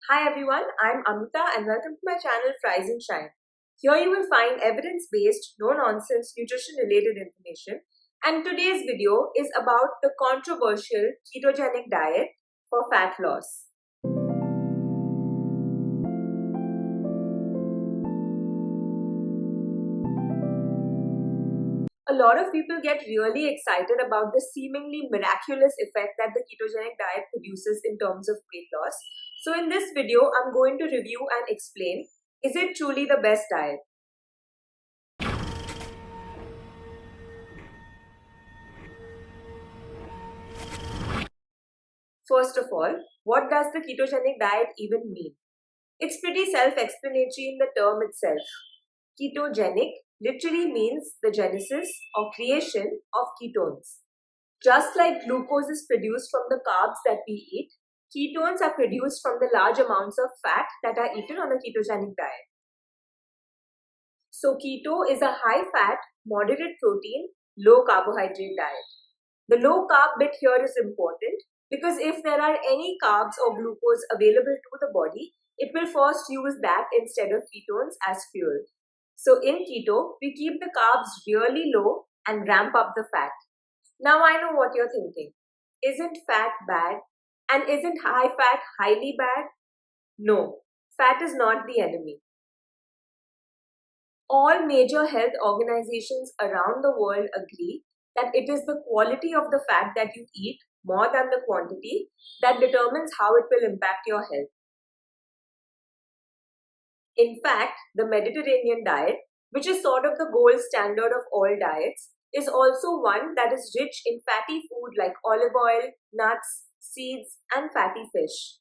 Hi everyone, I'm Amita and welcome to my channel Frise and Shine. Here you will find evidence-based, no-nonsense, nutrition-related information, and today's video is about the controversial ketogenic diet for fat loss. A lot of people get really excited about the seemingly miraculous effect that the ketogenic diet produces in terms of weight loss. So in this video, I'm going to review and explain, is it truly the best diet? First of all, what does the ketogenic diet even mean? It's pretty self-explanatory in the term itself. Ketogenic literally means the genesis or creation of ketones. Just like glucose is produced from the carbs that we eat, ketones are produced from the large amounts of fat that are eaten on a ketogenic diet. So keto is a high-fat, moderate protein, low carbohydrate diet. The low carb bit here is important because if there are any carbs or glucose available to the body, it will first use that instead of ketones as fuel. So in keto, we keep the carbs really low and ramp up the fat. Now I know what you're thinking. Isn't fat bad? And isn't high fat highly bad? No, fat is not the enemy. All major health organizations around the world agree that it is the quality of the fat that you eat more than the quantity that determines how it will impact your health. In fact, the Mediterranean diet, which is sort of the gold standard of all diets, is also one that is rich in fatty food like olive oil, nuts, seeds, and fatty fish.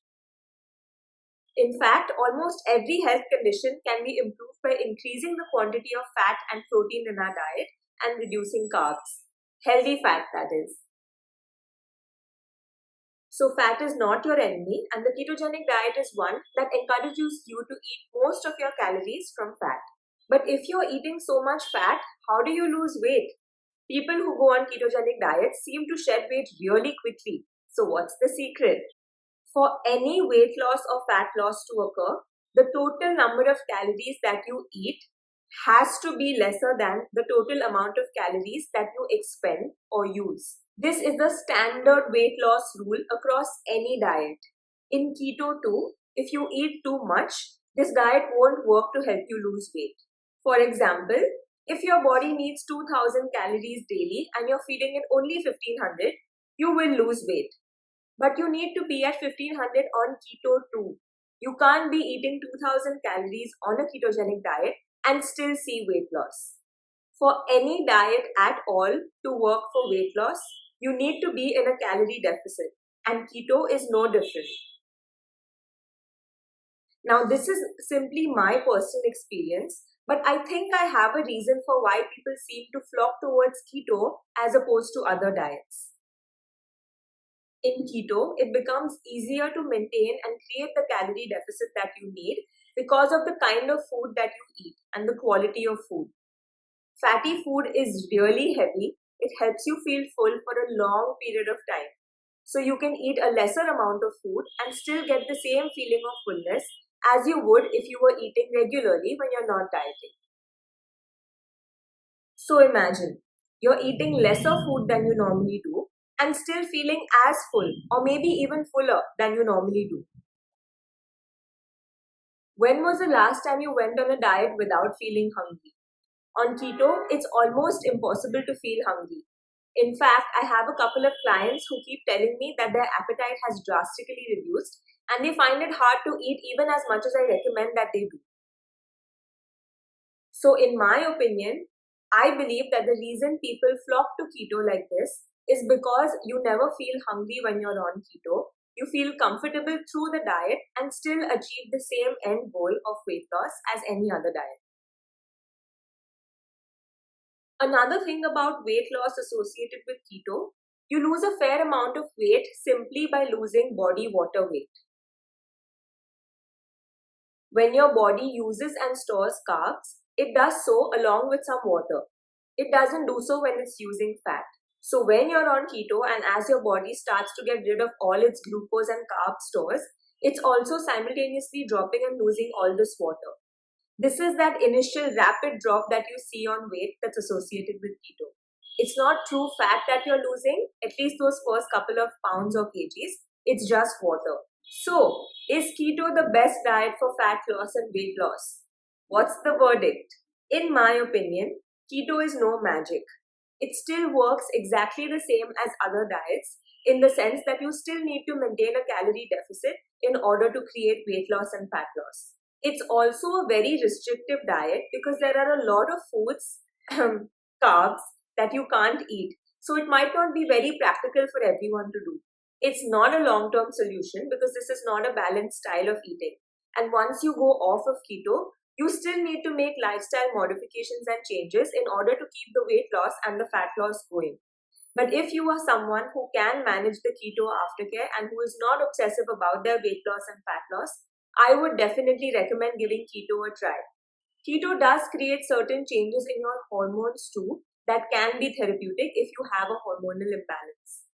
In fact, almost every health condition can be improved by increasing the quantity of fat and protein in our diet and reducing carbs. Healthy fat, that is. So fat is not your enemy, and the ketogenic diet is one that encourages you to eat most of your calories from fat. But if you're eating so much fat, how do you lose weight? People who go on ketogenic diets seem to shed weight really quickly. So what's the secret? For any weight loss or fat loss to occur, the total number of calories that you eat has to be lesser than the total amount of calories that you expend or use. This is the standard weight loss rule across any diet. In keto too, if you eat too much, this diet won't work to help you lose weight. For example, if your body needs 2000 calories daily and you're feeding it only 1500, you will lose weight. But you need to be at 1500 on keto too. You can't be eating 2000 calories on a ketogenic diet and still see weight loss. For any diet at all to work for weight loss, you need to be in a calorie deficit, and keto is no different. Now, this is simply my personal experience, but I think I have a reason for why people seem to flock towards keto as opposed to other diets. In keto, it becomes easier to maintain and create the calorie deficit that you need because of the kind of food that you eat and the quality of food. Fatty food is really heavy. It helps you feel full for a long period of time. So you can eat a lesser amount of food and still get the same feeling of fullness as you would if you were eating regularly when you're not dieting. So imagine, you're eating lesser food than you normally do and still feeling as full or maybe even fuller than you normally do. When was the last time you went on a diet without feeling hungry? On keto, it's almost impossible to feel hungry. In fact, I have a couple of clients who keep telling me that their appetite has drastically reduced and they find it hard to eat even as much as I recommend that they do. So in my opinion, I believe that the reason people flock to keto like this is because you never feel hungry when you're on keto. You feel comfortable through the diet and still achieve the same end goal of weight loss as any other diet. Another thing about weight loss associated with keto, you lose a fair amount of weight simply by losing body water weight. When your body uses and stores carbs, it does so along with some water. It doesn't do so when it's using fat. So when you're on keto and as your body starts to get rid of all its glucose and carb stores, It's also simultaneously dropping and losing all this water. This is that initial rapid drop that you see on weight that's associated with keto. It's not true fat that you're losing, at least those first couple of pounds or kgs. It's just water. So, is keto the best diet for fat loss and weight loss? What's the verdict? In my opinion, keto is no magic. It still works exactly the same as other diets in the sense that you still need to maintain a calorie deficit in order to create weight loss and fat loss. It's also a very restrictive diet because there are a lot of foods, carbs, that you can't eat. So it might not be very practical for everyone to do. It's not a long term solution because this is not a balanced style of eating. And once you go off of keto, you still need to make lifestyle modifications and changes in order to keep the weight loss and the fat loss going. But if you are someone who can manage the keto aftercare and who is not obsessive about their weight loss and fat loss, I would definitely recommend giving keto a try. Keto does create certain changes in your hormones too that can be therapeutic if you have a hormonal imbalance.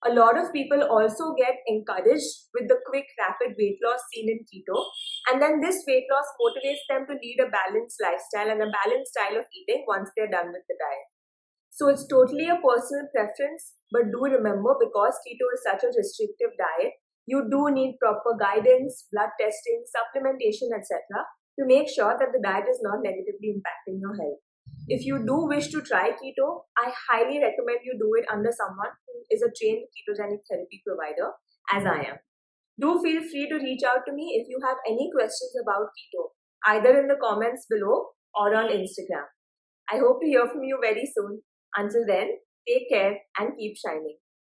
A lot of people also get encouraged with the quick, rapid weight loss seen in keto, and then this weight loss motivates them to lead a balanced lifestyle and a balanced style of eating once they're done with the diet. So it's totally a personal preference, but do remember, because keto is such a restrictive diet, you do need proper guidance, blood testing, supplementation, etc. to make sure that the diet is not negatively impacting your health. If you do wish to try keto, I highly recommend you do it under someone who is a trained ketogenic therapy provider, as I am. Do feel free to reach out to me if you have any questions about keto, either in the comments below or on Instagram. I hope to hear from you very soon. Until then, take care and keep shining.